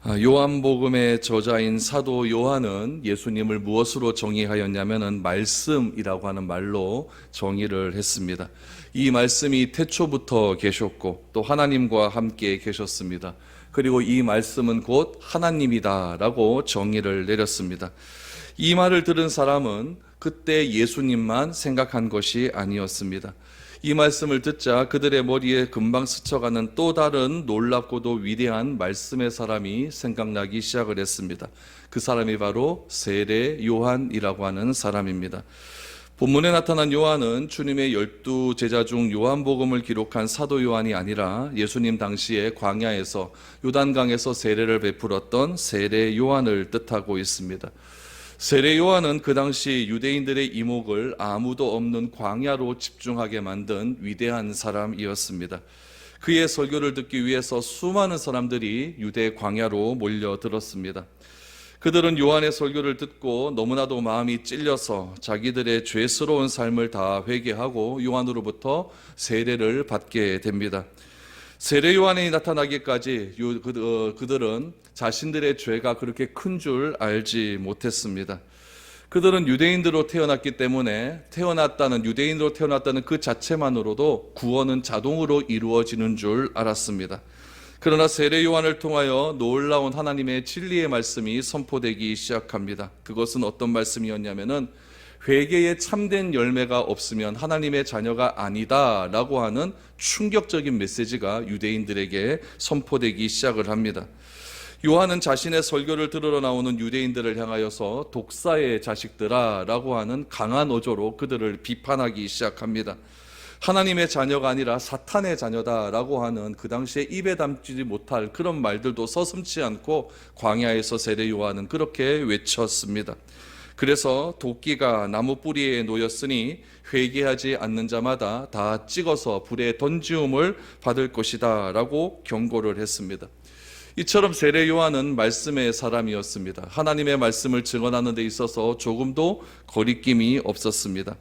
요한복음의 저자인 사도 요한은 예수님을 무엇으로 정의하였냐면은 말씀이라고 하는 말로 정의를 했습니다. 이 말씀이 태초부터 계셨고 또 하나님과 함께 계셨습니다. 그리고 이 말씀은 곧 하나님이다라고 정의를 내렸습니다. 이 말을 들은 사람은 그때 예수님만 생각한 것이 아니었습니다. 이 말씀을 듣자 그들의 머리에 금방 스쳐가는 또 다른 놀랍고도 위대한 말씀의 사람이 생각나기 시작을 했습니다. 그 사람이 바로 세례 요한이라고 하는 사람입니다. 본문에 나타난 요한은 주님의 12 제자 중 요한복음을 기록한 사도 요한이 아니라 예수님 당시에 광야에서 요단강에서 세례를 베풀었던 세례 요한을 뜻하고 있습니다. 세례 요한은 그 당시 유대인들의 이목을 아무도 없는 광야로 집중하게 만든 위대한 사람이었습니다. 그의 설교를 듣기 위해서 수많은 사람들이 유대 광야로 몰려들었습니다. 그들은 요한의 설교를 듣고 너무나도 마음이 찔려서 자기들의 죄스러운 삶을 다 회개하고 요한으로부터 세례를 받게 됩니다. 세례 요한이 나타나기까지 그들은 자신들의 죄가 그렇게 큰 줄 알지 못했습니다. 그들은 유대인으로 태어났기 때문에 유대인으로 태어났다는 그 자체만으로도 구원은 자동으로 이루어지는 줄 알았습니다. 그러나 세례 요한을 통하여 놀라운 하나님의 진리의 말씀이 선포되기 시작합니다. 그것은 어떤 말씀이었냐면은 회개에 참된 열매가 없으면 하나님의 자녀가 아니다라고 하는 충격적인 메시지가 유대인들에게 선포되기 시작을 합니다. 요한은 자신의 설교를 들으러 나오는 유대인들을 향하여서 독사의 자식들아 라고 하는 강한 어조로 그들을 비판하기 시작합니다. 하나님의 자녀가 아니라 사탄의 자녀다라고 하는 그 당시에 입에 담지 못할 그런 말들도 서슴지 않고 광야에서 세례 요한은 그렇게 외쳤습니다. 그래서 도끼가 나무 뿌리에 놓였으니 회개하지 않는 자마다 다 찍어서 불에 던지움을 받을 것이다 라고 경고를 했습니다. 이처럼 세례 요한은 말씀의 사람이었습니다. 하나님의 말씀을 증언하는 데 있어서 조금도 거리낌이 없었습니다.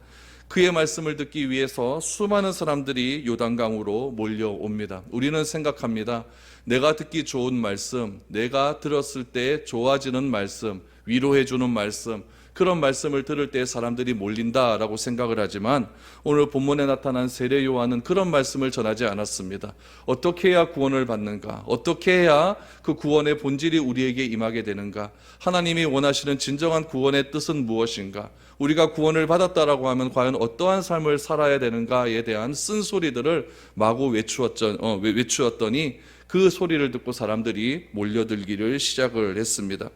그의 말씀을 듣기 위해서 수많은 사람들이 요단강으로 몰려옵니다. 우리는 생각합니다. 내가 듣기 좋은 말씀, 내가 들었을 때 좋아지는 말씀, 위로해주는 말씀, 그런 말씀을 들을 때 사람들이 몰린다라고 생각을 하지만 오늘 본문에 나타난 세례 요한은 그런 말씀을 전하지 않았습니다. 어떻게 해야 구원을 받는가? 어떻게 해야 그 구원의 본질이 우리에게 임하게 되는가? 하나님이 원하시는 진정한 구원의 뜻은 무엇인가? 우리가 구원을 받았다라고 하면 과연 어떠한 삶을 살아야 되는가에 대한 쓴소리들을 마구 외추었더니 그 소리를 듣고 사람들이 몰려들기를 시작을 했습니다.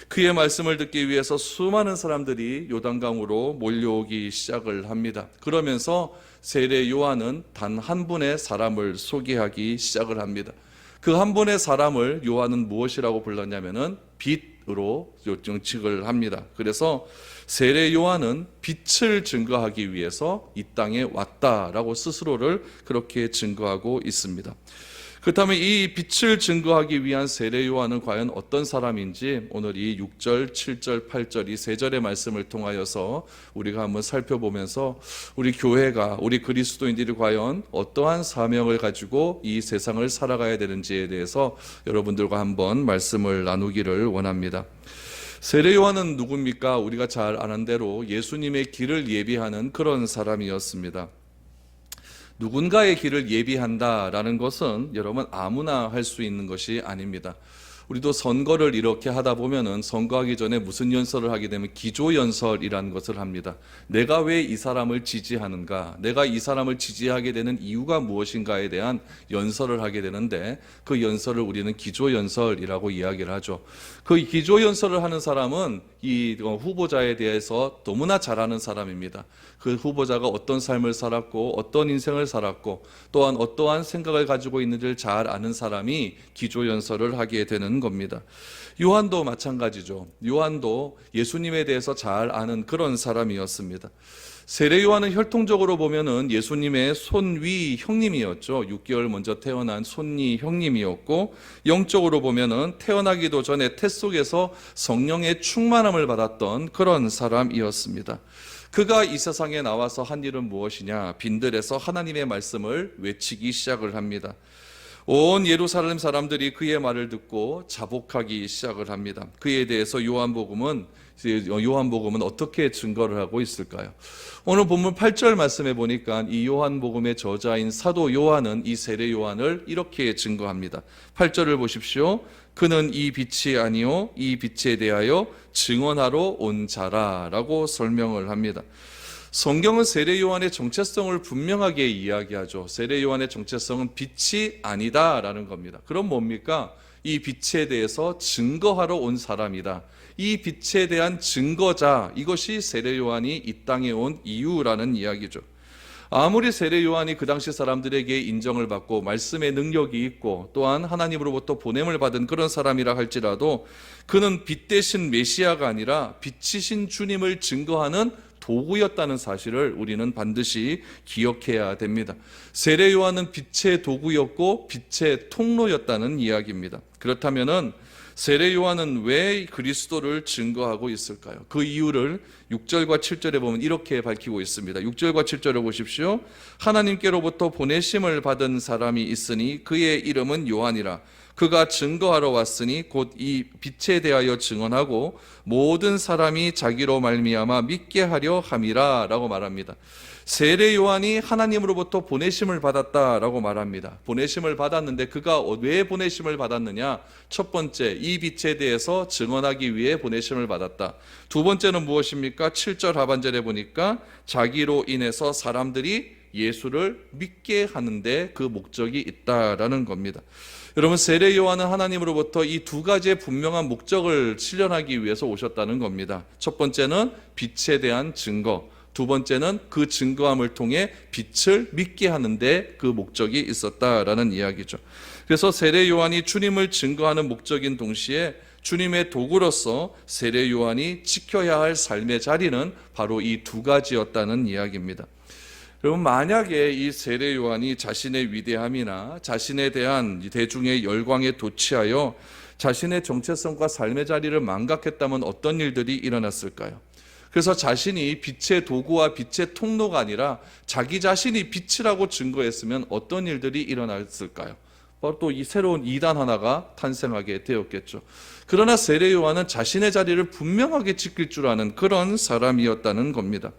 그의 말씀을 듣기 위해서 수많은 사람들이 요단강으로 몰려오기 시작을 합니다. 그러면서 세례 요한은 단 한 분의 사람을 소개하기 시작을 합니다. 그 한 분의 사람을 요한은 무엇이라고 불렀냐면은 빛으로 요청을 합니다. 그래서 세례 요한은 빛을 증거하기 위해서 이 땅에 왔다라고 스스로를 그렇게 증거하고 있습니다. 그렇다면 이 빛을 증거하기 위한 세례 요한은 과연 어떤 사람인지 오늘 이 6절, 7절, 8절 이 세 절의 말씀을 통하여서 우리가 한번 살펴보면서 우리 교회가, 우리 그리스도인들이 과연 어떠한 사명을 가지고 이 세상을 살아가야 되는지에 대해서 여러분들과 한번 말씀을 나누기를 원합니다. 세례 요한은 누굽니까? 우리가 잘 아는 대로 예수님의 길을 예비하는 그런 사람이었습니다. 누군가의 길을 예비한다라는 것은 여러분 아무나 할 수 있는 것이 아닙니다. 우리도 선거를 이렇게 하다 보면은 선거하기 전에 무슨 연설을 하게 되면 기조연설이라는 것을 합니다. 내가 왜 이 사람을 지지하는가, 내가 이 사람을 지지하게 되는 이유가 무엇인가에 대한 연설을 하게 되는데 그 연설을 우리는 기조연설이라고 이야기를 하죠. 그 기조연설을 하는 사람은 이 후보자에 대해서 너무나 잘 아는 사람입니다. 그 후보자가 어떤 삶을 살았고 어떤 인생을 살았고 또한 어떠한 생각을 가지고 있는지를 잘 아는 사람이 기조연설을 하게 되는 겁니다. 요한도 마찬가지죠. 요한도 예수님에 대해서 잘 아는 그런 사람이었습니다. 세례 요한은 혈통적으로 보면은 예수님의 손위 형님이었죠. 6개월 먼저 태어난 손위 형님이었고, 영적으로 보면은 태어나기도 전에 태 속에서 성령의 충만함을 받았던 그런 사람이었습니다. 그가 이 세상에 나와서 한 일은 무엇이냐? 빈들에서 하나님의 말씀을 외치기 시작을 합니다. 온 예루살렘 사람들이 그의 말을 듣고 자복하기 시작을 합니다. 그에 대해서 요한복음은 어떻게 증거를 하고 있을까요? 오늘 본문 8절 말씀해 보니까 이 요한복음의 저자인 사도 요한은 이 세례 요한을 이렇게 증거합니다. 8절을 보십시오. 그는 이 빛이 아니요 이 빛에 대하여 증언하러 온 자라라고 설명을 합니다. 성경은 세례 요한의 정체성을 분명하게 이야기하죠. 세례 요한의 정체성은 빛이 아니다라는 겁니다. 그럼 뭡니까? 이 빛에 대해서 증거하러 온 사람이다. 이 빛에 대한 증거자, 이것이 세례 요한이 이 땅에 온 이유라는 이야기죠. 아무리 세례 요한이 그 당시 사람들에게 인정을 받고 말씀의 능력이 있고 또한 하나님으로부터 보냄을 받은 그런 사람이라 할지라도 그는 빛 대신 메시아가 아니라 빛이신 주님을 증거하는 도구였다는 사실을 우리는 반드시 기억해야 됩니다. 세례 요한은 빛의 도구였고 빛의 통로였다는 이야기입니다. 그렇다면은 세례 요한은 왜 그리스도를 증거하고 있을까요? 그 이유를 6절과 7절에 보면 이렇게 밝히고 있습니다. 6절과 7절을 보십시오. 하나님께로부터 보내심을 받은 사람이 있으니 그의 이름은 요한이라. 그가 증거하러 왔으니 곧 이 빛에 대하여 증언하고 모든 사람이 자기로 말미암아 믿게 하려 함이라 라고 말합니다. 세례 요한이 하나님으로부터 보내심을 받았다라고 말합니다. 보내심을 받았는데 그가 왜 보내심을 받았느냐? 첫 번째, 이 빛에 대해서 증언하기 위해 보내심을 받았다. 두 번째는 무엇입니까? 7절 하반절에 보니까 자기로 인해서 사람들이 예수를 믿게 하는데 그 목적이 있다라는 겁니다. 여러분, 세례 요한은 하나님으로부터 이 두 가지의 분명한 목적을 실현하기 위해서 오셨다는 겁니다. 첫 번째는 빛에 대한 증거, 두 번째는 그 증거함을 통해 빛을 믿게 하는데 그 목적이 있었다라는 이야기죠. 그래서 세례 요한이 주님을 증거하는 목적인 동시에 주님의 도구로서 세례 요한이 지켜야 할 삶의 자리는 바로 이 두 가지였다는 이야기입니다. 여러분, 만약에 이 세례 요한이 자신의 위대함이나 자신에 대한 대중의 열광에 도취하여 자신의 정체성과 삶의 자리를 망각했다면 어떤 일들이 일어났을까요? 그래서 자신이 빛의 도구와 빛의 통로가 아니라 자기 자신이 빛이라고 증거했으면 어떤 일들이 일어났을까요? 바로 또 이 새로운 이단 하나가 탄생하게 되었겠죠. 그러나 세례 요한은 자신의 자리를 분명하게 지킬 줄 아는 그런 사람이었다는 겁니다.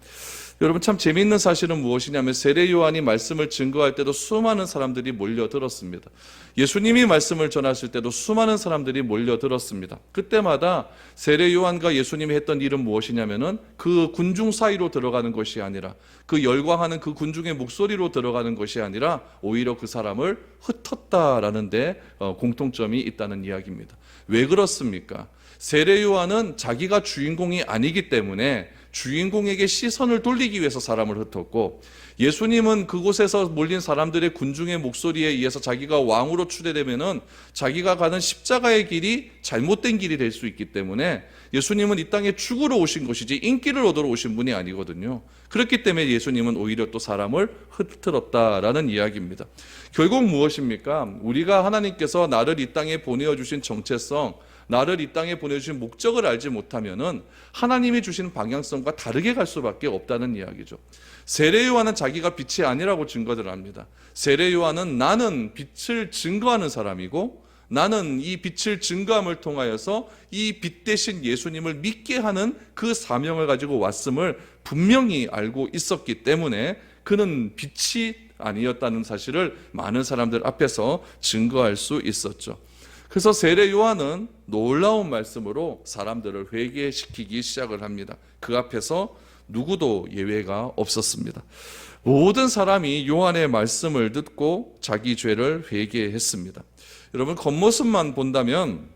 여러분, 참 재미있는 사실은 무엇이냐면 세례 요한이 말씀을 증거할 때도 수많은 사람들이 몰려들었습니다. 예수님이 말씀을 전하실 때도 수많은 사람들이 몰려들었습니다. 그때마다 세례 요한과 예수님이 했던 일은 무엇이냐면은 그 군중 사이로 들어가는 것이 아니라 그 열광하는 그 군중의 목소리로 들어가는 것이 아니라 오히려 그 사람을 흩었다라는 데 공통점이 있다는 이야기입니다. 왜 그렇습니까? 세례 요한은 자기가 주인공이 아니기 때문에 주인공에게 시선을 돌리기 위해서 사람을 흩었고, 예수님은 그곳에서 몰린 사람들의 군중의 목소리에 의해서 자기가 왕으로 추대되면은 자기가 가는 십자가의 길이 잘못된 길이 될 수 있기 때문에 예수님은 이 땅에 죽으러 오신 것이지 인기를 얻으러 오신 분이 아니거든요. 그렇기 때문에 예수님은 오히려 또 사람을 흩트렸다라는 이야기입니다. 결국 무엇입니까? 우리가 하나님께서 나를 이 땅에 보내주신 정체성, 나를 이 땅에 보내주신 목적을 알지 못하면은 하나님이 주신 방향성과 다르게 갈 수밖에 없다는 이야기죠. 세례 요한은 자기가 빛이 아니라고 증거를 합니다. 세례 요한은 나는 빛을 증거하는 사람이고 나는 이 빛을 증거함을 통하여서 이 빛 대신 예수님을 믿게 하는 그 사명을 가지고 왔음을 분명히 알고 있었기 때문에 그는 빛이 아니었다는 사실을 많은 사람들 앞에서 증거할 수 있었죠. 그래서 세례 요한은 놀라운 말씀으로 사람들을 회개시키기 시작을 합니다. 그 앞에서 누구도 예외가 없었습니다. 모든 사람이 요한의 말씀을 듣고 자기 죄를 회개했습니다. 여러분, 겉모습만 본다면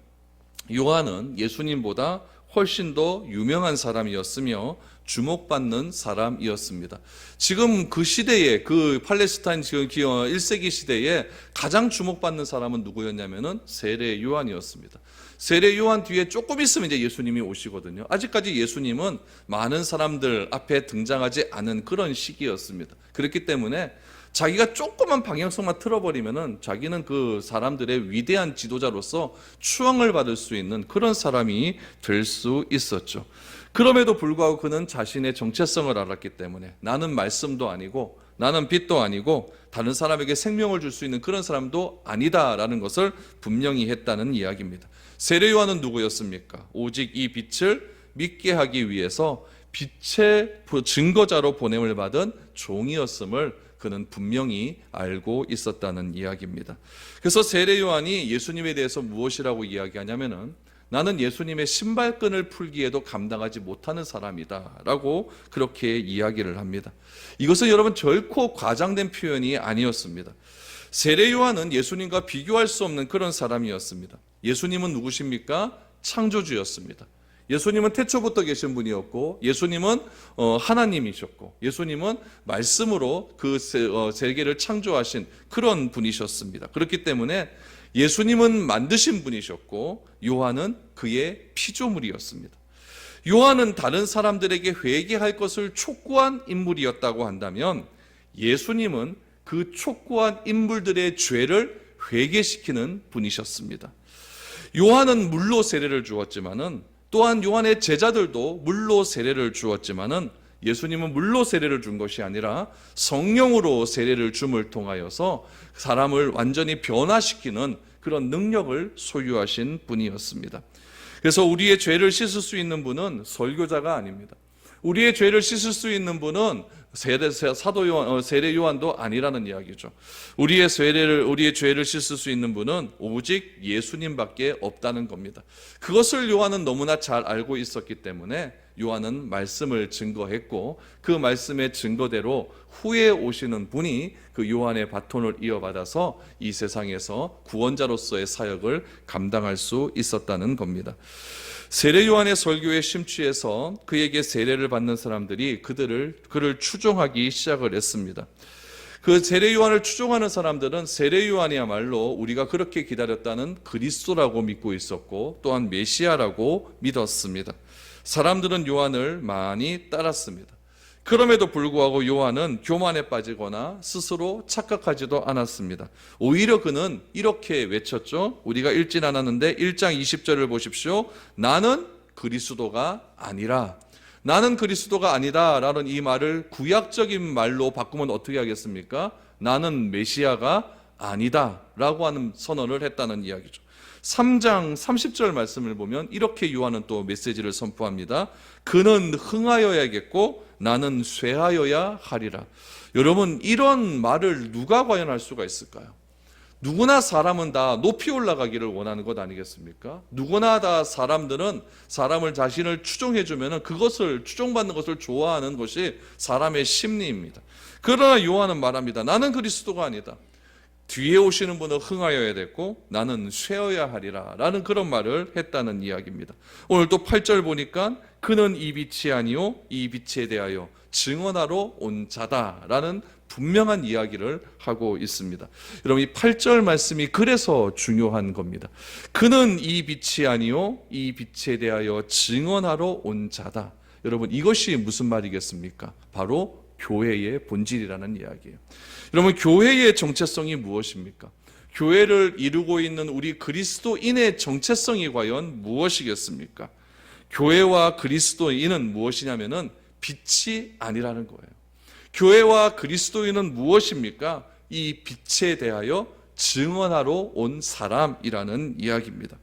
요한은 예수님보다 훨씬 더 유명한 사람이었으며 주목받는 사람이었습니다. 지금 그 시대에, 그 팔레스타인 1세기 시대에 가장 주목받는 사람은 누구였냐면은 세례 요한이었습니다. 세례 요한 뒤에 조금 있으면 이제 예수님이 오시거든요. 아직까지 예수님은 많은 사람들 앞에 등장하지 않은 그런 시기였습니다. 그렇기 때문에 자기가 조그만 방향성만 틀어버리면은 자기는 그 사람들의 위대한 지도자로서 추앙을 받을 수 있는 그런 사람이 될 수 있었죠. 그럼에도 불구하고 그는 자신의 정체성을 알았기 때문에 나는 말씀도 아니고 나는 빛도 아니고 다른 사람에게 생명을 줄 수 있는 그런 사람도 아니다라는 것을 분명히 했다는 이야기입니다. 세례 요한은 누구였습니까? 오직 이 빛을 믿게 하기 위해서 빛의 증거자로 보냄을 받은 종이었음을 그는 분명히 알고 있었다는 이야기입니다. 그래서 세례 요한이 예수님에 대해서 무엇이라고 이야기하냐면은 나는 예수님의 신발끈을 풀기에도 감당하지 못하는 사람이다 라고 그렇게 이야기를 합니다. 이것은 여러분 결코 과장된 표현이 아니었습니다. 세례 요한은 예수님과 비교할 수 없는 그런 사람이었습니다. 예수님은 누구십니까? 창조주였습니다. 예수님은 태초부터 계신 분이었고 예수님은 하나님이셨고 예수님은 말씀으로 그 세계를 창조하신 그런 분이셨습니다. 그렇기 때문에 예수님은 만드신 분이셨고 요한은 그의 피조물이었습니다. 요한은 다른 사람들에게 회개할 것을 촉구한 인물이었다고 한다면 예수님은 그 촉구한 인물들의 죄를 회개시키는 분이셨습니다. 요한은 물로 세례를 주었지만은 또한 요한의 제자들도 물로 세례를 주었지만은 예수님은 물로 세례를 준 것이 아니라 성령으로 세례를 줌을 통하여서 사람을 완전히 변화시키는 그런 능력을 소유하신 분이었습니다. 그래서 우리의 죄를 씻을 수 있는 분은 설교자가 아닙니다. 우리의 죄를 씻을 수 있는 분은 세례 요한도 아니라는 이야기죠. 우리의 죄를 씻을 수 있는 분은 오직 예수님밖에 없다는 겁니다. 그것을 요한은 너무나 잘 알고 있었기 때문에 요한은 말씀을 증거했고 그 말씀의 증거대로 후에 오시는 분이 그 요한의 바톤을 이어받아서 이 세상에서 구원자로서의 사역을 감당할 수 있었다는 겁니다. 세례 요한의 설교에 심취해서 그에게 세례를 받는 사람들이 그를 추종하기 시작을 했습니다. 그 세례 요한을 추종하는 사람들은 세례 요한이야말로 우리가 그렇게 기다렸다는 그리스도라고 믿고 있었고 또한 메시아라고 믿었습니다. 사람들은 요한을 많이 따랐습니다. 그럼에도 불구하고 요한은 교만에 빠지거나 스스로 착각하지도 않았습니다. 오히려 그는 이렇게 외쳤죠. 우리가 읽진 않았는데 1장 20절을 보십시오. 나는 그리스도가 아니라. 나는 그리스도가 아니다 라는 이 말을 구약적인 말로 바꾸면 어떻게 하겠습니까? 나는 메시아가 아니다 라고 하는 선언을 했다는 이야기죠. 3장 30절 말씀을 보면 이렇게 요한은 또 메시지를 선포합니다. 그는 흥하여야겠고 나는 쇠하여야 하리라. 여러분, 이런 말을 누가 과연 할 수가 있을까요? 누구나 사람은 다 높이 올라가기를 원하는 것 아니겠습니까? 누구나 다 사람들은 자신을 추종해주면 그것을 추종받는 것을 좋아하는 것이 사람의 심리입니다. 그러나 요한은 말합니다. 나는 그리스도가 아니다. 뒤에 오시는 분은 흥하여야 됐고 나는 쇠어야 하리라 라는 그런 말을 했다는 이야기입니다. 오늘 또 8절 보니까 그는 이 빛이 아니요 이 빛에 대하여 증언하러 온 자다 라는 분명한 이야기를 하고 있습니다. 여러분, 이 8절 말씀이 그래서 중요한 겁니다. 그는 이 빛이 아니요 이 빛에 대하여 증언하러 온 자다. 여러분, 이것이 무슨 말이겠습니까? 바로 교회의 본질이라는 이야기예요. 여러분, 교회의 정체성이 무엇입니까? 교회를 이루고 있는 우리 그리스도인의 정체성이 과연 무엇이겠습니까? 교회와 그리스도인은 무엇이냐면은 빛이 아니라는 거예요. 교회와 그리스도인은 무엇입니까? 이 빛에 대하여 증언하러 온 사람이라는 이야기입니다.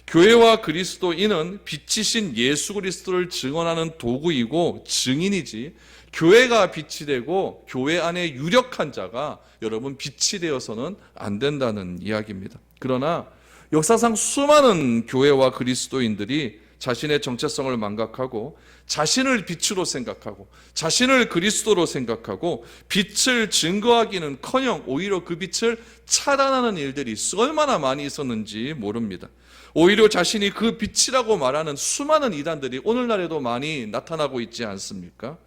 교회와 그리스도인은 빛이신 예수 그리스도를 증언하는 도구이고 증인이지, 교회가 빛이 되고 교회 안에 유력한 자가 여러분 빛이 되어서는 안 된다는 이야기입니다. 그러나 역사상 수많은 교회와 그리스도인들이 자신의 정체성을 망각하고 자신을 빛으로 생각하고 자신을 그리스도로 생각하고 빛을 증거하기는커녕 오히려 그 빛을 차단하는 일들이 얼마나 많이 있었는지 모릅니다. 오히려 자신이 그 빛이라고 말하는 수많은 이단들이 오늘날에도 많이 나타나고 있지 않습니까?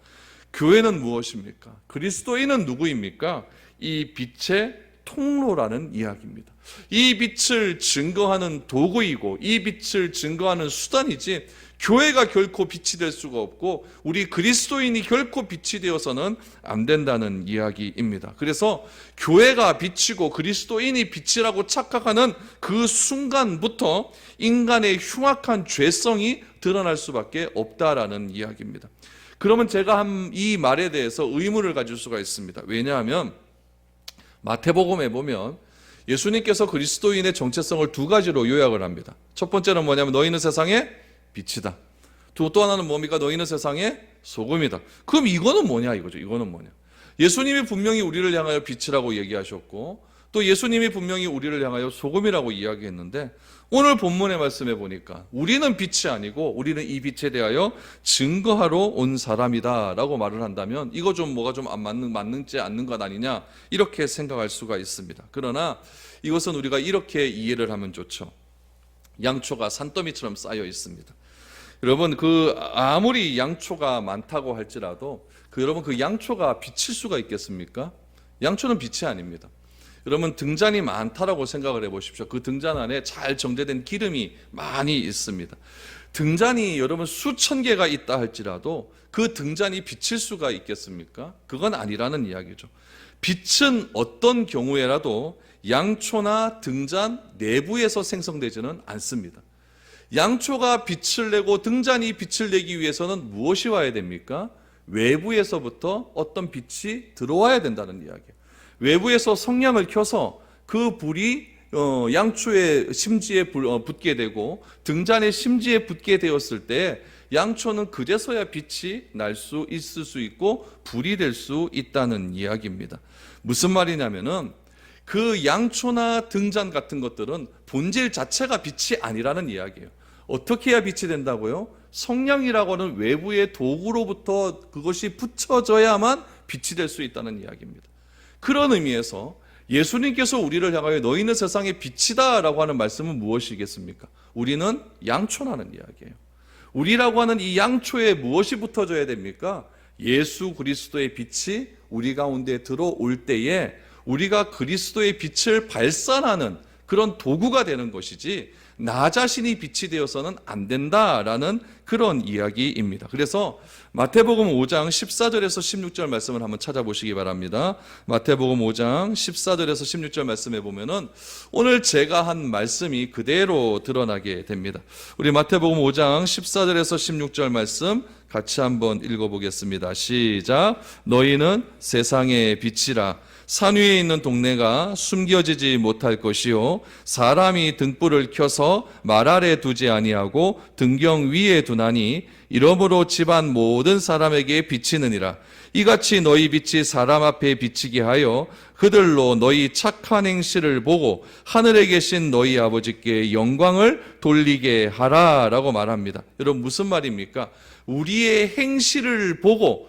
교회는 무엇입니까? 그리스도인은 누구입니까? 이 빛의 통로라는 이야기입니다. 이 빛을 증거하는 도구이고 이 빛을 증거하는 수단이지, 교회가 결코 빛이 될 수가 없고 우리 그리스도인이 결코 빛이 되어서는 안 된다는 이야기입니다. 그래서 교회가 빛이고 그리스도인이 빛이라고 착각하는 그 순간부터 인간의 흉악한 죄성이 드러날 수밖에 없다라는 이야기입니다. 그러면 제가 한 이 말에 대해서 의문을 가질 수가 있습니다. 왜냐하면 마태복음에 보면 예수님께서 그리스도인의 정체성을 두 가지로 요약을 합니다. 첫 번째는 뭐냐면 너희는 세상의 빛이다. 또 하나는 뭡니까? 너희는 세상의 소금이다. 그럼 이거는 뭐냐 이거죠. 이거는 뭐냐? 예수님이 분명히 우리를 향하여 빛이라고 얘기하셨고 또 예수님이 분명히 우리를 향하여 소금이라고 이야기했는데 오늘 본문의 말씀에 보니까 우리는 빛이 아니고 우리는 이 빛에 대하여 증거하러 온 사람이다 라고 말을 한다면 이거 좀 뭐가 좀 안 맞는지 않는 것 아니냐 이렇게 생각할 수가 있습니다. 그러나 이것은 우리가 이렇게 이해를 하면 좋죠. 양초가 산더미처럼 쌓여 있습니다. 여러분 아무리 양초가 많다고 할지라도 여러분 그 양초가 빛일 수가 있겠습니까? 양초는 빛이 아닙니다. 여러분 등잔이 많다라고 생각을 해보십시오. 그 등잔 안에 잘 정제된 기름이 많이 있습니다. 등잔이 여러분 수천 개가 있다 할지라도 그 등잔이 비칠 수가 있겠습니까? 그건 아니라는 이야기죠. 빛은 어떤 경우에라도 양초나 등잔 내부에서 생성되지는 않습니다. 양초가 빛을 내고 등잔이 빛을 내기 위해서는 무엇이 와야 됩니까? 외부에서부터 어떤 빛이 들어와야 된다는 이야기예요. 외부에서 성냥을 켜서 그 불이 양초의 심지에 붙게 되고 등잔의 심지에 붙게 되었을 때 양초는 그제서야 빛이 날 수 있을 수 있고 불이 될 수 있다는 이야기입니다. 무슨 말이냐면은 그 양초나 등잔 같은 것들은 본질 자체가 빛이 아니라는 이야기예요. 어떻게 해야 빛이 된다고요? 성냥이라고 하는 외부의 도구로부터 그것이 붙여져야만 빛이 될 수 있다는 이야기입니다. 그런 의미에서 예수님께서 우리를 향하여 너희는 세상의 빛이다 라고 하는 말씀은 무엇이겠습니까? 우리는 양초라는 이야기예요. 우리라고 하는 이 양초에 무엇이 붙어져야 됩니까? 예수 그리스도의 빛이 우리 가운데 들어올 때에 우리가 그리스도의 빛을 발산하는 그런 도구가 되는 것이지 나 자신이 빛이 되어서는 안 된다라는 그런 이야기입니다. 그래서 마태복음 5장 14절에서 16절 말씀을 한번 찾아보시기 바랍니다. 마태복음 5장 14절에서 16절 말씀에 보면은 오늘 제가 한 말씀이 그대로 드러나게 됩니다. 우리 마태복음 5장 14절에서 16절 말씀 같이 한번 읽어보겠습니다. 시작. 너희는 세상의 빛이라. 산 위에 있는 동네가 숨겨지지 못할 것이요 사람이 등불을 켜서 말 아래 두지 아니하고 등경 위에 두나니 이러므로 집안 모든 사람에게 비치느니라. 이같이 너희 빛이 사람 앞에 비치게 하여 그들로 너희 착한 행실을 보고 하늘에 계신 너희 아버지께 영광을 돌리게 하라 라고 말합니다. 여러분 무슨 말입니까? 우리의 행실을 보고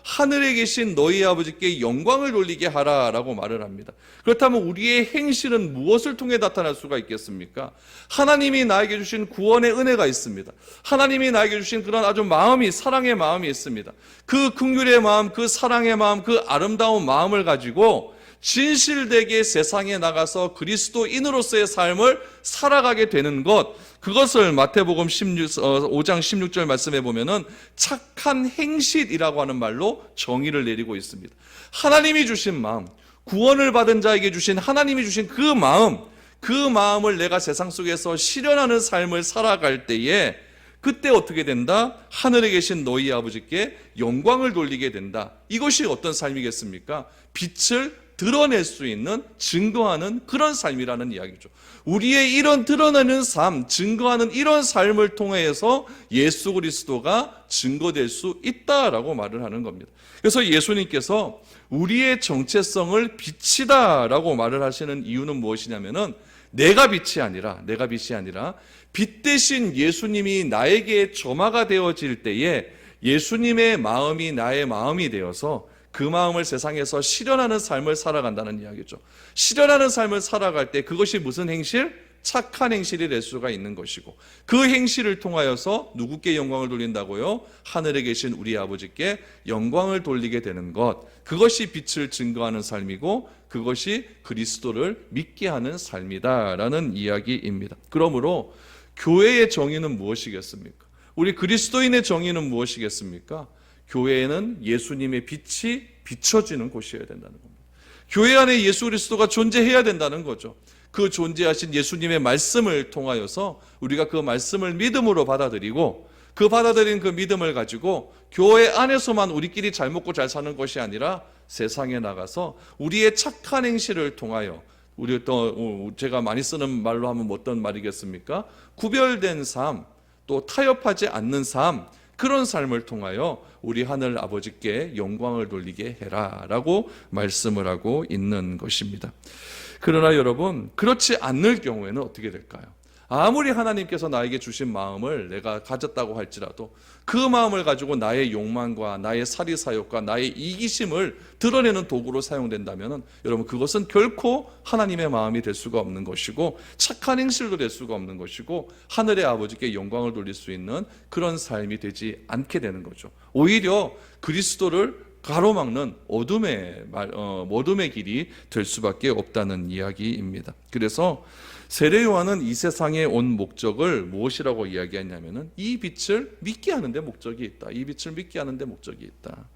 하늘에 계신 너희 아버지께 영광을 돌리게 하라라고 말을 합니다. 그렇다면 우리의 행실은 무엇을 통해 나타날 수가 있겠습니까? 하나님이 나에게 주신 구원의 은혜가 있습니다. 하나님이 나에게 주신 그런 아주 사랑의 마음이 있습니다. 그 긍휼의 마음, 그 사랑의 마음, 그 아름다운 마음을 가지고 진실되게 세상에 나가서 그리스도인으로서의 삶을 살아가게 되는 것, 그것을 마태복음 5장 16절 말씀에 보면은 착한 행실이라고 하는 말로 정의를 내리고 있습니다. 하나님이 주신 마음, 구원을 받은 자에게 주신 하나님이 주신 그 마음을 내가 세상 속에서 실현하는 삶을 살아갈 때에 그때 어떻게 된다? 하늘에 계신 너희 아버지께 영광을 돌리게 된다. 이것이 어떤 삶이겠습니까? 빛을 드러낼 수 있는, 증거하는 그런 삶이라는 이야기죠. 우리의 이런 드러내는 삶, 증거하는 이런 삶을 통해서 예수 그리스도가 증거될 수 있다라고 말을 하는 겁니다. 그래서 예수님께서 우리의 정체성을 빛이다라고 말을 하시는 이유는 무엇이냐면은 내가 빛이 아니라 빛 대신 예수님이 나에게 점화가 되어질 때에 예수님의 마음이 나의 마음이 되어서 그 마음을 세상에서 실현하는 삶을 살아간다는 이야기죠. 실현하는 삶을 살아갈 때 그것이 무슨 행실? 착한 행실이 될 수가 있는 것이고 그 행실을 통하여서 누구께 영광을 돌린다고요? 하늘에 계신 우리 아버지께 영광을 돌리게 되는 것, 그것이 빛을 증거하는 삶이고 그것이 그리스도를 믿게 하는 삶이다라는 이야기입니다. 그러므로 교회의 정의는 무엇이겠습니까? 우리 그리스도인의 정의는 무엇이겠습니까? 교회에는 예수님의 빛이 비춰지는 곳이어야 된다는 겁니다. 교회 안에 예수 그리스도가 존재해야 된다는 거죠. 그 존재하신 예수님의 말씀을 통하여서 우리가 그 말씀을 믿음으로 받아들이고, 그 받아들인 그 믿음을 가지고 교회 안에서만 우리끼리 잘 먹고 잘 사는 것이 아니라 세상에 나가서 우리의 착한 행실을 통하여, 우리 또 제가 많이 쓰는 말로 하면 어떤 말이겠습니까? 구별된 삶, 또 타협하지 않는 삶, 그런 삶을 통하여 우리 하늘 아버지께 영광을 돌리게 해라 라고 말씀을 하고 있는 것입니다. 그러나 여러분, 그렇지 않을 경우에는 어떻게 될까요? 아무리 하나님께서 나에게 주신 마음을 내가 가졌다고 할지라도 그 마음을 가지고 나의 욕망과 나의 사리사욕과 나의 이기심을 드러내는 도구로 사용된다면 여러분, 그것은 결코 하나님의 마음이 될 수가 없는 것이고 착한 행실도 될 수가 없는 것이고 하늘의 아버지께 영광을 돌릴 수 있는 그런 삶이 되지 않게 되는 거죠. 오히려 그리스도를 가로막는 어둠의 길이 될 수밖에 없다는 이야기입니다. 그래서 세례 요한은 이 세상에 온 목적을 무엇이라고 이야기했냐면은 이 빛을 믿게 하는 데 목적이 있다. 이 빛을 믿게 하는 데 목적이 있다.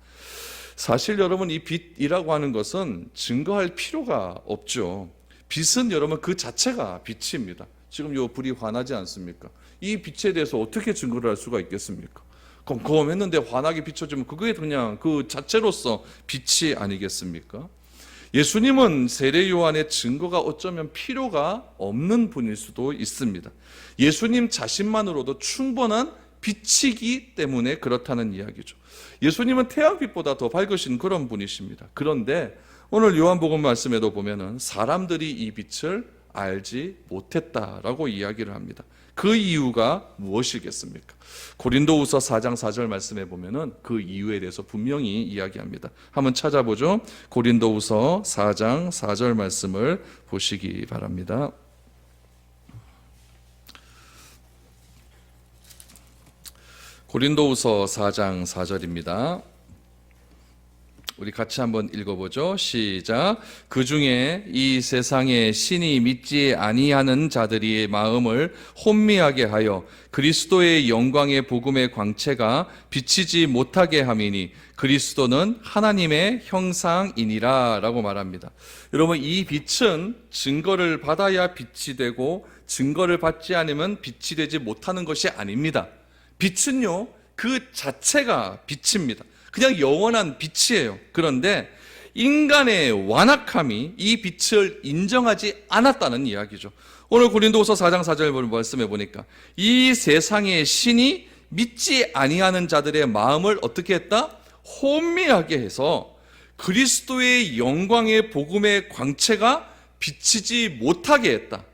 사실 여러분, 이 빛이라고 하는 것은 증거할 필요가 없죠. 빛은 여러분 그 자체가 빛입니다. 지금 요 불이 환하지 않습니까? 이 빛에 대해서 어떻게 증거를 할 수가 있겠습니까? 검검했는데 환하게 비춰지면 그게 그냥 그 자체로서 빛이 아니겠습니까? 예수님은 세례 요한의 증거가 어쩌면 필요가 없는 분일 수도 있습니다. 예수님 자신만으로도 충분한 빛이기 때문에 그렇다는 이야기죠. 예수님은 태양빛보다 더 밝으신 그런 분이십니다. 그런데 오늘 요한복음 말씀에도 보면은 사람들이 이 빛을 알지 못했다라고 이야기를 합니다. 그 이유가 무엇이겠습니까? 고린도후서 4장 4절 말씀에 보면은 그 이유에 대해서 분명히 이야기합니다. 한번 찾아보죠. 고린도후서 4장 4절 말씀을 보시기 바랍니다. 고린도후서 4장 4절입니다. 우리 같이 한번 읽어보죠. 시작. 그 중에 이 세상에 신이 믿지 아니하는 자들의 마음을 혼미하게 하여 그리스도의 영광의 복음의 광채가 비치지 못하게 함이니 그리스도는 하나님의 형상이니라 라고 말합니다. 여러분, 이 빛은 증거를 받아야 빛이 되고 증거를 받지 않으면 빛이 되지 못하는 것이 아닙니다. 빛은요, 그 자체가 빛입니다. 그냥 영원한 빛이에요. 그런데 인간의 완악함이 이 빛을 인정하지 않았다는 이야기죠. 오늘 고린도후서 4장 4절 말씀해 보니까 이 세상의 신이 믿지 아니하는 자들의 마음을 어떻게 했다? 혼미하게 해서 그리스도의 영광의 복음의 광채가 비치지 못하게 했다.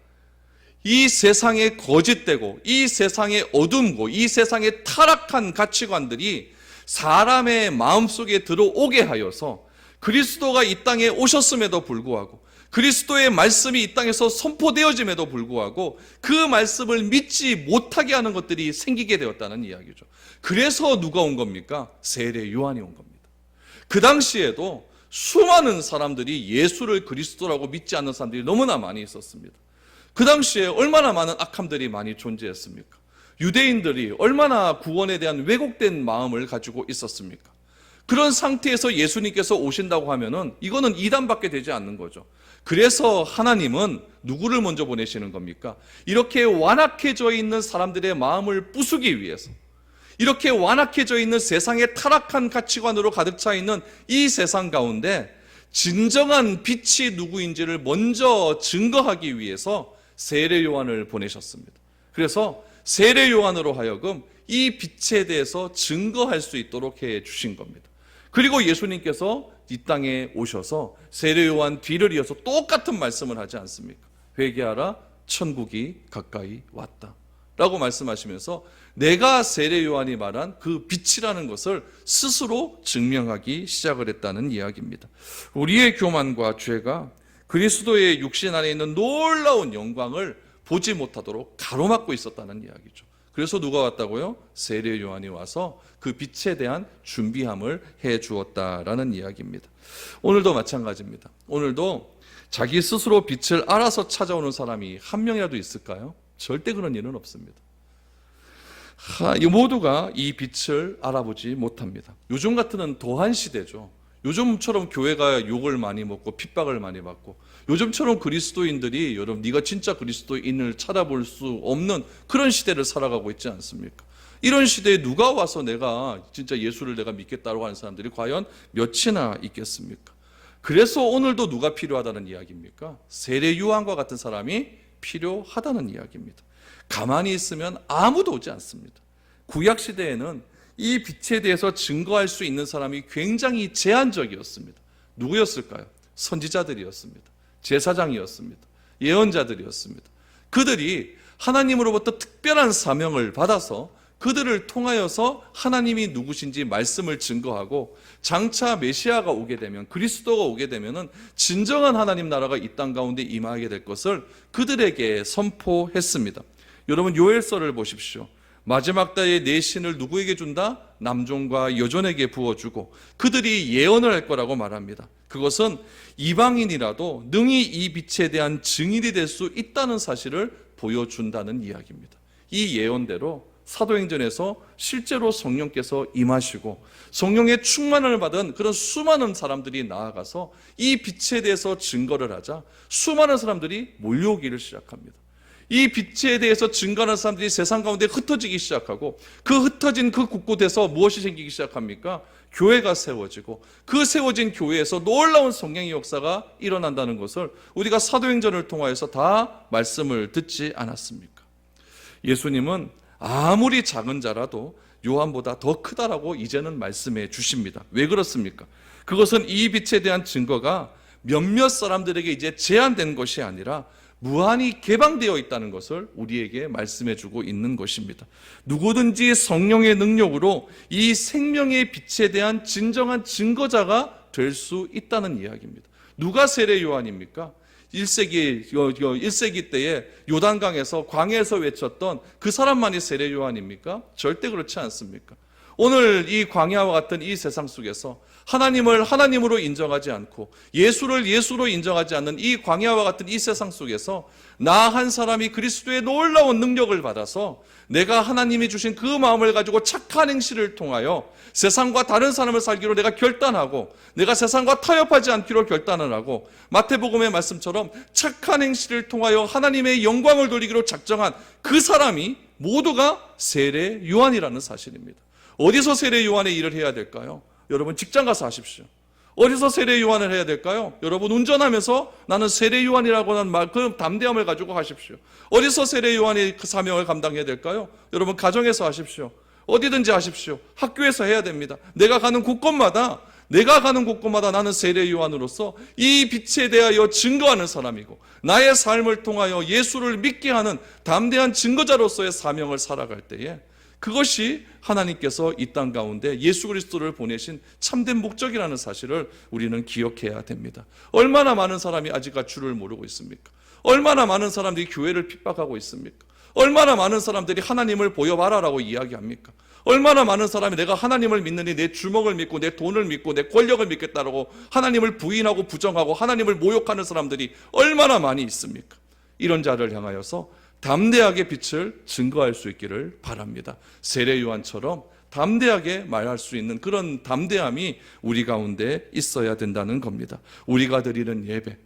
이 세상의 거짓되고 이 세상의 어둠고 이 세상의 타락한 가치관들이 사람의 마음속에 들어오게 하여서 그리스도가 이 땅에 오셨음에도 불구하고 그리스도의 말씀이 이 땅에서 선포되어짐에도 불구하고 그 말씀을 믿지 못하게 하는 것들이 생기게 되었다는 이야기죠. 그래서 누가 온 겁니까? 세례 요한이 온 겁니다. 그 당시에도 수많은 사람들이 예수를 그리스도라고 믿지 않는 사람들이 너무나 많이 있었습니다. 그 당시에 얼마나 많은 악함들이 많이 존재했습니까? 유대인들이 얼마나 구원에 대한 왜곡된 마음을 가지고 있었습니까? 그런 상태에서 예수님께서 오신다고 하면은 이거는 이단밖에 되지 않는 거죠. 그래서 하나님은 누구를 먼저 보내시는 겁니까? 이렇게 완악해져 있는 사람들의 마음을 부수기 위해서, 이렇게 완악해져 있는 세상의 타락한 가치관으로 가득 차 있는 이 세상 가운데 진정한 빛이 누구인지를 먼저 증거하기 위해서 세례 요한을 보내셨습니다. 그래서 세례 요한으로 하여금 이 빛에 대해서 증거할 수 있도록 해 주신 겁니다. 그리고 예수님께서 이 땅에 오셔서 세례 요한 뒤를 이어서 똑같은 말씀을 하지 않습니까? 회개하라, 천국이 가까이 왔다 라고 말씀하시면서 내가 세례 요한이 말한 그 빛이라는 것을 스스로 증명하기 시작을 했다는 이야기입니다. 우리의 교만과 죄가 그리스도의 육신 안에 있는 놀라운 영광을 보지 못하도록 가로막고 있었다는 이야기죠. 그래서 누가 왔다고요? 세례 요한이 와서 그 빛에 대한 준비함을 해 주었다라는 이야기입니다. 오늘도 마찬가지입니다. 오늘도 자기 스스로 빛을 알아서 찾아오는 사람이 한 명이라도 있을까요? 절대 그런 일은 없습니다. 모두가 이 빛을 알아보지 못합니다. 요즘 같은 더한 시대죠. 요즘처럼 교회가 욕을 많이 먹고 핍박을 많이 받고, 요즘처럼 그리스도인들이 여러분 네가 진짜 그리스도인을 찾아볼 수 없는 그런 시대를 살아가고 있지 않습니까? 이런 시대에 누가 와서 내가 진짜 예수를 내가 믿겠다고 하는 사람들이 과연 몇이나 있겠습니까? 그래서 오늘도 누가 필요하다는 이야기입니까? 세례 요한과 같은 사람이 필요하다는 이야기입니다. 가만히 있으면 아무도 오지 않습니다. 구약 시대에는 이 빛에 대해서 증거할 수 있는 사람이 굉장히 제한적이었습니다. 누구였을까요? 선지자들이었습니다. 제사장이었습니다. 예언자들이었습니다. 그들이 하나님으로부터 특별한 사명을 받아서 그들을 통하여서 하나님이 누구신지 말씀을 증거하고, 장차 메시아가 오게 되면, 그리스도가 오게 되면은 진정한 하나님 나라가 이 땅 가운데 임하게 될 것을 그들에게 선포했습니다. 여러분 요엘서를 보십시오. 마지막 때에 내 신을 누구에게 준다? 남종과 여종에게 부어주고 그들이 예언을 할 거라고 말합니다. 그것은 이방인이라도 능히 이 빛에 대한 증인이 될 수 있다는 사실을 보여준다는 이야기입니다. 이 예언대로 사도행전에서 실제로 성령께서 임하시고 성령의 충만을 받은 그런 수많은 사람들이 나아가서 이 빛에 대해서 증거를 하자 수많은 사람들이 몰려오기를 시작합니다. 이 빛에 대해서 증거하는 사람들이 세상 가운데 흩어지기 시작하고, 그 흩어진 그 곳곳에서 무엇이 생기기 시작합니까? 교회가 세워지고, 그 세워진 교회에서 놀라운 성령의 역사가 일어난다는 것을 우리가 사도행전을 통하여서 다 말씀을 듣지 않았습니까? 예수님은 아무리 작은 자라도 요한보다 더 크다라고 이제는 말씀해 주십니다. 왜 그렇습니까? 그것은 이 빛에 대한 증거가 몇몇 사람들에게 이제 제한된 것이 아니라 무한히 개방되어 있다는 것을 우리에게 말씀해 주고 있는 것입니다. 누구든지 성령의 능력으로 이 생명의 빛에 대한 진정한 증거자가 될 수 있다는 이야기입니다. 누가 세례 요한입니까? 1세기 때에 요단강에서 광야에서 외쳤던 그 사람만이 세례 요한입니까? 절대 그렇지 않습니까? 오늘 이 광야와 같은 이 세상 속에서 하나님을 하나님으로 인정하지 않고 예수를 예수로 인정하지 않는 이 광야와 같은 이 세상 속에서 나 한 사람이 그리스도의 놀라운 능력을 받아서 내가 하나님이 주신 그 마음을 가지고 착한 행실을 통하여 세상과 다른 사람을 살기로 내가 결단하고, 내가 세상과 타협하지 않기로 결단을 하고, 마태복음의 말씀처럼 착한 행실을 통하여 하나님의 영광을 돌리기로 작정한 그 사람이 모두가 세례 요한이라는 사실입니다. 어디서 세례 요한의 일을 해야 될까요? 여러분 직장 가서 하십시오. 어디서 세례 요한을 해야 될까요? 여러분 운전하면서 나는 세례 요한이라고 하는 그 담대함을 가지고 하십시오. 어디서 세례 요한의 그 사명을 감당해야 될까요? 여러분 가정에서 하십시오. 어디든지 하십시오. 학교에서 해야 됩니다. 내가 가는 곳곳마다 나는 세례 요한으로서 이 빛에 대하여 증거하는 사람이고, 나의 삶을 통하여 예수를 믿게 하는 담대한 증거자로서의 사명을 살아갈 때에 그것이 하나님께서 이 땅 가운데 예수 그리스도를 보내신 참된 목적이라는 사실을 우리는 기억해야 됩니다. 얼마나 많은 사람이 아직까지 주를 모르고 있습니까? 얼마나 많은 사람들이 교회를 핍박하고 있습니까? 얼마나 많은 사람들이 하나님을 보여봐라라고 이야기합니까? 얼마나 많은 사람이 내가 하나님을 믿느니 내 주먹을 믿고 내 돈을 믿고 내 권력을 믿겠다라고 하나님을 부인하고 부정하고 하나님을 모욕하는 사람들이 얼마나 많이 있습니까? 이런 자를 향하여서 담대하게 빛을 증거할 수 있기를 바랍니다. 세례 요한처럼 담대하게 말할 수 있는 그런 담대함이 우리 가운데 있어야 된다는 겁니다. 우리가 드리는 예배,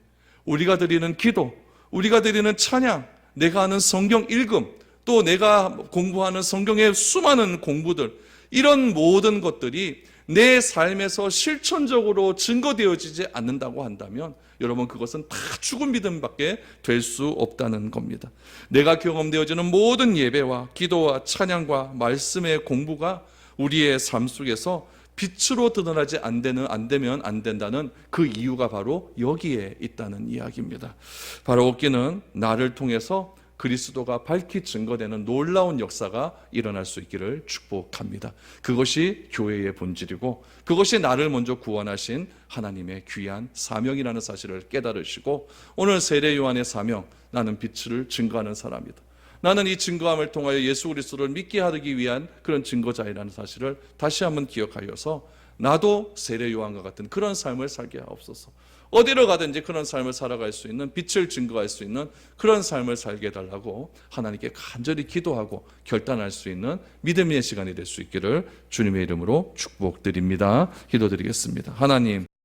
우리가 드리는 기도, 우리가 드리는 찬양, 내가 하는 성경 읽음, 또 내가 공부하는 성경의 수많은 공부들, 이런 모든 것들이 내 삶에서 실천적으로 증거되어지지 않는다고 한다면 여러분 그것은 다 죽은 믿음밖에 될 수 없다는 겁니다. 내가 경험되어지는 모든 예배와 기도와 찬양과 말씀의 공부가 우리의 삶 속에서 빛으로 드러나지 안 되면 안 된다는 그 이유가 바로 여기에 있다는 이야기입니다. 바로 얻기는 나를 통해서 그리스도가 밝히 증거되는 놀라운 역사가 일어날 수 있기를 축복합니다. 그것이 교회의 본질이고 그것이 나를 먼저 구원하신 하나님의 귀한 사명이라는 사실을 깨달으시고, 오늘 세례 요한의 사명, 나는 빛을 증거하는 사람이다. 나는 이 증거함을 통하여 예수 그리스도를 믿게 하기 위한 그런 증거자이라는 사실을 다시 한번 기억하여서 나도 세례 요한과 같은 그런 삶을 살게 하옵소서. 어디로 가든지 그런 삶을 살아갈 수 있는, 빛을 증거할 수 있는 그런 삶을 살게 해달라고 하나님께 간절히 기도하고 결단할 수 있는 믿음의 시간이 될 수 있기를 주님의 이름으로 축복드립니다. 기도드리겠습니다. 하나님,